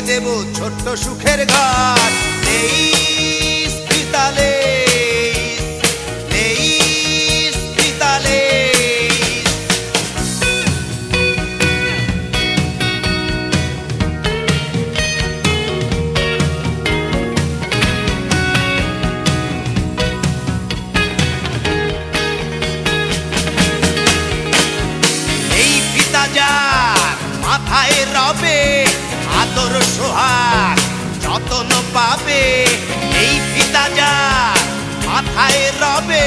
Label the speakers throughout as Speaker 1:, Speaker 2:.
Speaker 1: দেব ছোট্ট সুখের ঘর। লেইস ফিতা লেইস, লেইস ফিতা লেইস। এই ফিতা যার মাথায় রবে, আদর সোহাগ যতন পাবে। এই ফিতা যার মাথায় রবে,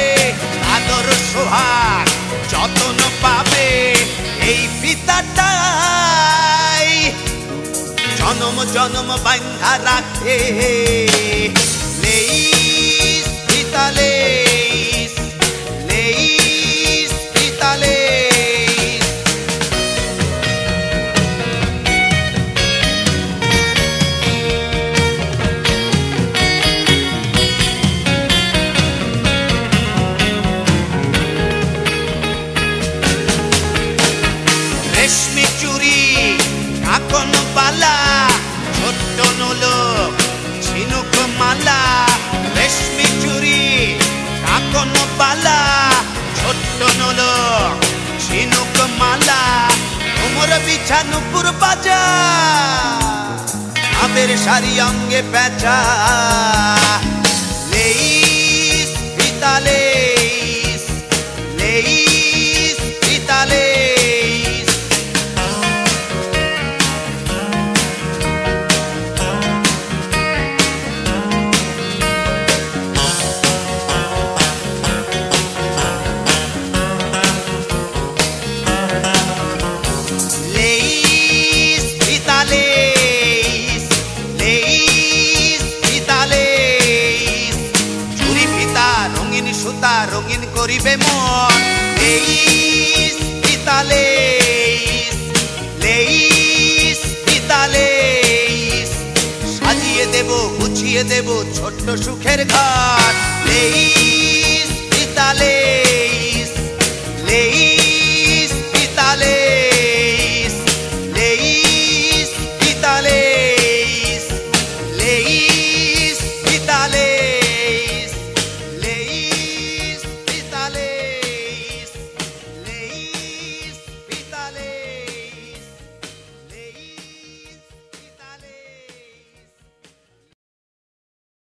Speaker 1: আদর সোহাগ যতন পাবে। এই ফিতাটাই জনম জনম বাঁধা রাখে। লেইস ফিতা লেইস, লেইস ফিতা লেইস। রেশমি চুড়ি কাকন বালা, ছোট্ট নোলক ঝিনুক মালা। রেশমি চুড়ি কাকন বালা, ছোট্ট নোলক ঝিনুক মালা। কোমর বিছানো পুর বাজা, আবের শাড়ি অঙ্গে পেঁচা। লেইস ফিতা লেইস, লেইস ফিতা লেইস। লেইস ফিতা লেইস, লেইস ফিতা লেইস। চুরি ফিতা রঙিন সুতা, রঙিন করিবে মন। লেইস ফিতা লেইস, লেইস ফিতা লেইস। সাজিয়ে দেব গুছিয়ে দেব ছোট্ট সুখের ঘর। লেইস ফিতা লেইস।